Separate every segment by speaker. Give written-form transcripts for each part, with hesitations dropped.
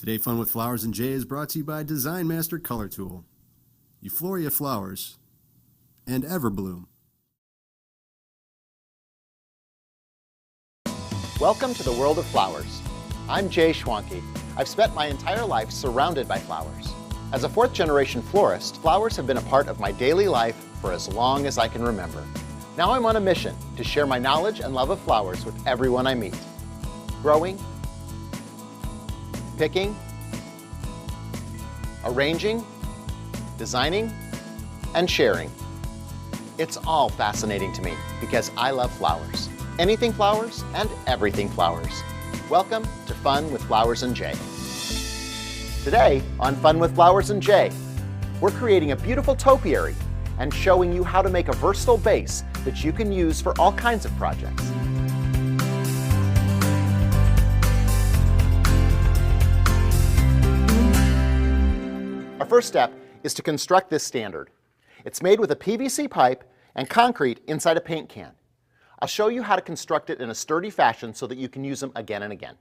Speaker 1: Today, Fun with Flowers and Jay is brought to you by Design Master Color Tool, Euphoria Flowers, and Everbloom.
Speaker 2: Welcome to the world of flowers. I'm Jay Schwanke. I've spent my entire life surrounded by flowers. As a fourth-generation florist, flowers have been a part of my daily life for as long as I can remember. Now I'm on a mission to share my knowledge and love of flowers with everyone I meet. Growing, picking, arranging, designing, and sharing. It's all fascinating to me because I love flowers. Anything flowers and everything flowers. Welcome to Fun with Flowers and Jay. Today on Fun with Flowers and Jay, we're creating a beautiful topiary and showing you how to make a versatile vase that you can use for all kinds of projects. Our first step is to construct this standard. It's made with a PVC pipe and concrete inside a paint can. I'll show you how to construct it in a sturdy fashion so that you can use them again and again.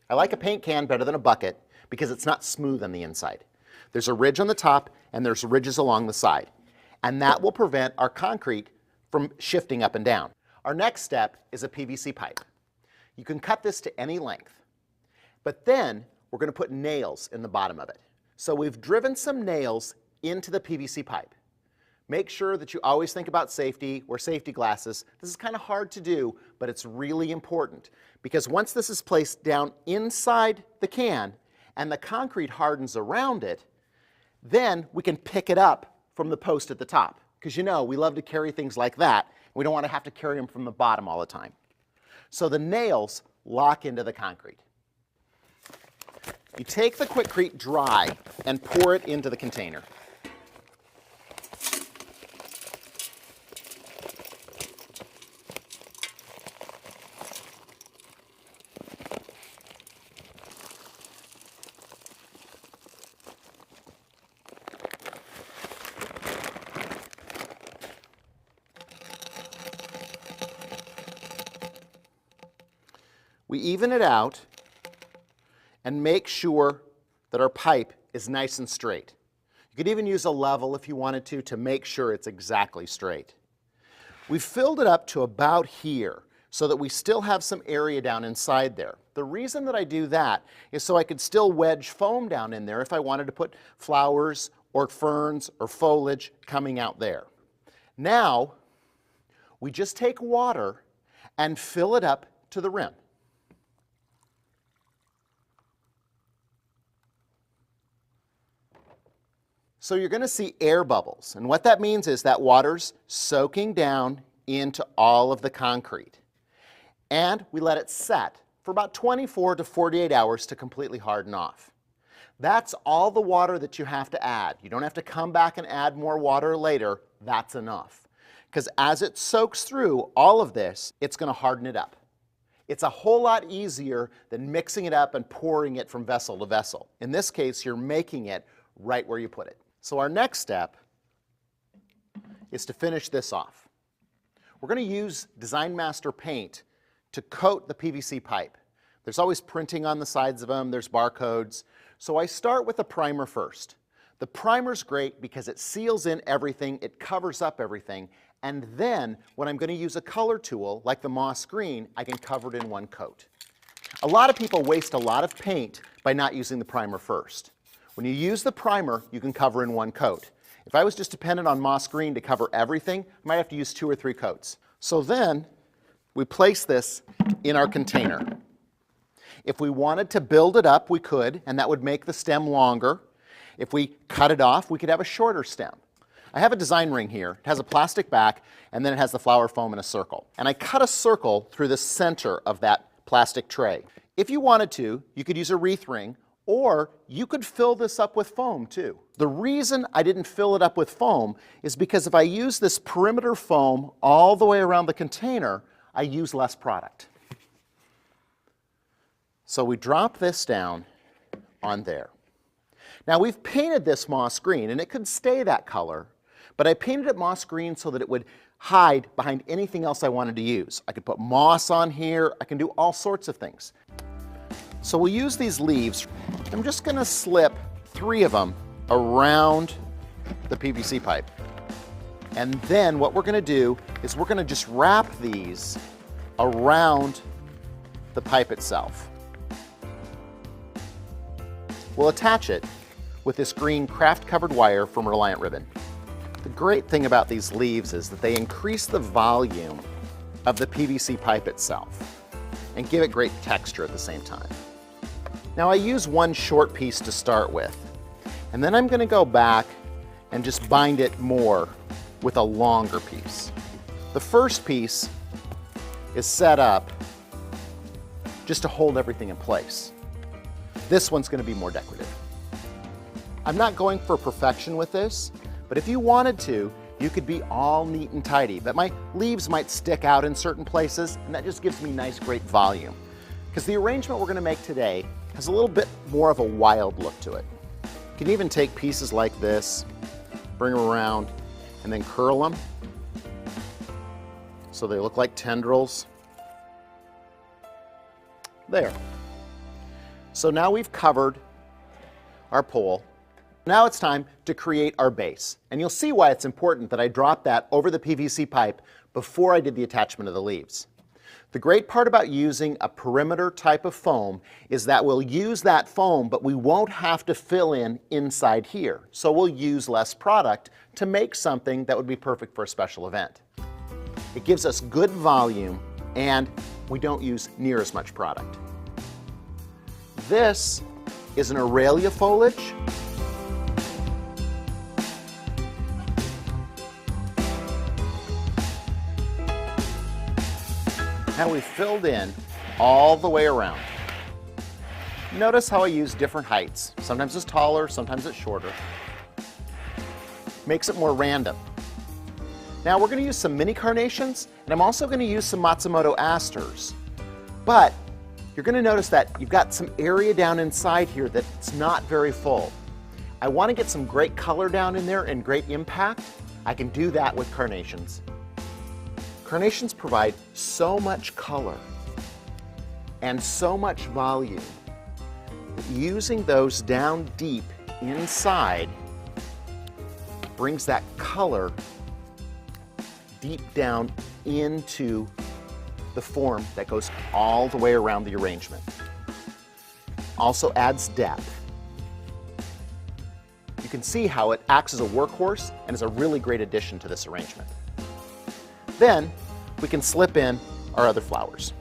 Speaker 2: I like a paint can better than a bucket because it's not smooth on the inside. There's a ridge on the top and there's ridges along the side, and that will prevent our concrete from shifting up and down. Our next step is a PVC pipe. You can cut this to any length, but then we're going to put nails in the bottom of it. So we've driven some nails into the PVC pipe. Make sure that you always think about safety, wear safety glasses. This is kind of hard to do, but it's really important because once this is placed down inside the can and the concrete hardens around it, then we can pick it up from the post at the top. Because you know, we love to carry things like that. We don't want to have to carry them from the bottom all the time. So the nails lock into the concrete. You take the Quikrete dry and pour it into the container. We even it out and make sure that our pipe is nice and straight. You could even use a level if you wanted to make sure it's exactly straight. We've filled it up to about here so that we still have some area down inside there. The reason that I do that is so I could still wedge foam down in there if I wanted to put flowers or ferns or foliage coming out there. Now, we just take water and fill it up to the rim. So you're going to see air bubbles, and what that means is that water's soaking down into all of the concrete. And we let it set for about 24 to 48 hours to completely harden off. That's all the water that you have to add. You don't have to come back and add more water later. That's enough. Because as it soaks through all of this, it's going to harden it up. It's a whole lot easier than mixing it up and pouring it from vessel to vessel. In this case, you're making it right where you put it. So our next step is to finish this off. We're going to use Design Master paint to coat the PVC pipe. There's always printing on the sides of them, there's barcodes. So I start with a primer first. The primer's great because it seals in everything, it covers up everything, and then when I'm going to use a color tool like the moss green, I can cover it in one coat. A lot of people waste a lot of paint by not using the primer first. When you use the primer, you can cover in one coat. If I was just dependent on moss green to cover everything, I might have to use 2 or 3 coats. So then we place this in our container. If we wanted to build it up, we could, and that would make the stem longer. If we cut it off, we could have a shorter stem. I have a design ring here. It has a plastic back, and then it has the flower foam in a circle. And I cut a circle through the center of that plastic tray. If you wanted to, you could use a wreath ring, or you could fill this up with foam too. The reason I didn't fill it up with foam is because if I use this perimeter foam all the way around the container, I use less product. So we drop this down on there. Now we've painted this moss green, and it could stay that color, but I painted it moss green so that it would hide behind anything else I wanted to use. I could put moss on here, I can do all sorts of things. So we'll use these leaves I'm just going to slip 3 of them around the PVC pipe. And then what we're going to do is we're going to just wrap these around the pipe itself. We'll attach it with this green craft-covered wire from Reliant Ribbon. The great thing about these leaves is that they increase the volume of the PVC pipe itself and give it great texture at the same time. Now I use one short piece to start with, and then I'm going to go back and just bind it more with a longer piece. The first piece is set up just to hold everything in place. This one's going to be more decorative. I'm not going for perfection with this, but if you wanted to, you could be all neat and tidy, but my leaves might stick out in certain places, and that just gives me nice, great volume. Because the arrangement we're going to make today has a little bit more of a wild look to it. You can even take pieces like this, bring them around, and then curl them so they look like tendrils. There. So now we've covered our pole. Now it's time to create our base. And you'll see why it's important that I drop that over the PVC pipe before I did the attachment of the leaves. The great part about using a perimeter type of foam is that we'll use that foam, but we won't have to fill in inside here. So we'll use less product to make something that would be perfect for a special event. It gives us good volume and we don't use near as much product. This is an Aurelia foliage. Now we've filled in all the way around. Notice how I use different heights. Sometimes it's taller, sometimes it's shorter. Makes it more random. Now we're going to use some mini carnations, and I'm also going to use some Matsumoto asters. But you're going to notice that you've got some area down inside here that's not very full. I want to get some great color down in there and great impact. I can do that with carnations. Carnations provide so much color and so much volume that using those down deep inside brings that color deep down into the form that goes all the way around the arrangement. Also adds depth. You can see how it acts as a workhorse and is a really great addition to this arrangement. Then we can slip in our other flowers.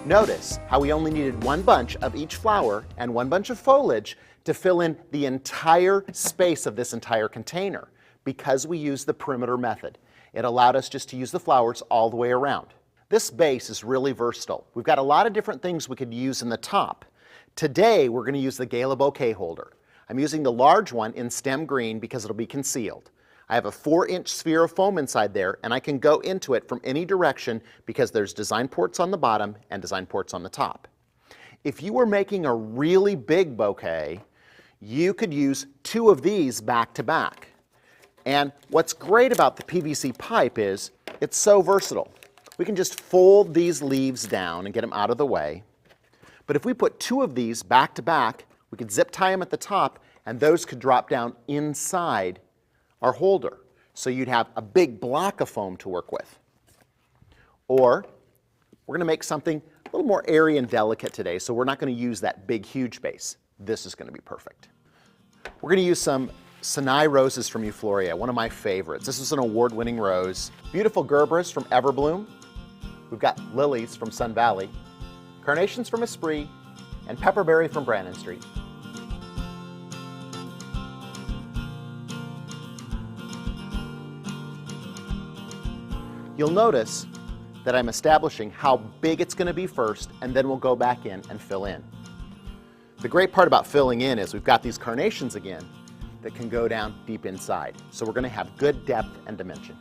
Speaker 2: Notice how we only needed one bunch of each flower and one bunch of foliage to fill in the entire space of this entire container because we used the perimeter method. It allowed us just to use the flowers all the way around. This base is really versatile. We've got a lot of different things we could use in the top. Today we're going to use the Gala bouquet holder. I'm using the large one in stem green because it'll be concealed. I have a 4-inch sphere of foam inside there, and I can go into it from any direction because there's design ports on the bottom and design ports on the top. If you were making a really big bouquet, you could use 2 of these back to back. And what's great about the PVC pipe is it's so versatile. We can just fold these leaves down and get them out of the way. But if we put 2 of these back to back, we could zip tie them at the top, and those could drop down inside our holder. So you'd have a big block of foam to work with. Or we're going to make something a little more airy and delicate today, so we're not going to use that big, huge base. This is going to be perfect. We're going to use some Sinai roses from Euphoria, one of my favorites. This is an award-winning rose. Beautiful Gerberas from Everbloom. We've got lilies from Sun Valley, carnations from Esprit, and pepperberry from Brannan Street. You'll notice that I'm establishing how big it's going to be first, and then we'll go back in and fill in. The great part about filling in is we've got these carnations again that can go down deep inside. So we're going to have good depth and dimension.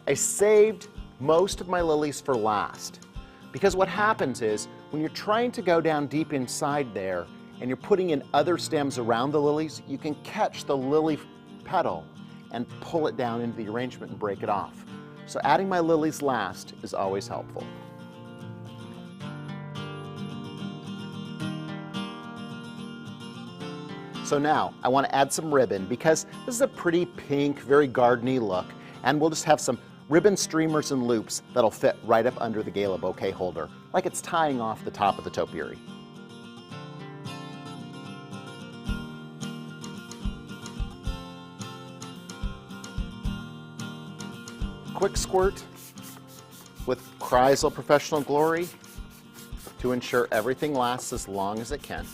Speaker 2: I saved most of my lilies for last because what happens is when you're trying to go down deep inside there and you're putting in other stems around the lilies, you can catch the lily petal and pull it down into the arrangement and break it off. So adding my lilies last is always helpful. So now I want to add some ribbon because this is a pretty pink, very gardeny look, and we'll just have some ribbon streamers and loops that'll fit right up under the gala bouquet holder, like it's tying off the top of the topiary. Quick squirt with Chrysal Professional Glory to ensure everything lasts as long as it can.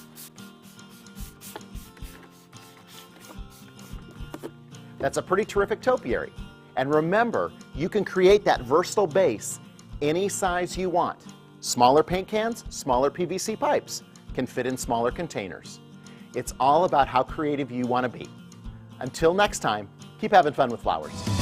Speaker 2: That's a pretty terrific topiary. And remember, you can create that versatile base any size you want. Smaller paint cans, smaller PVC pipes can fit in smaller containers. It's all about how creative you want to be. Until next time, keep having fun with flowers.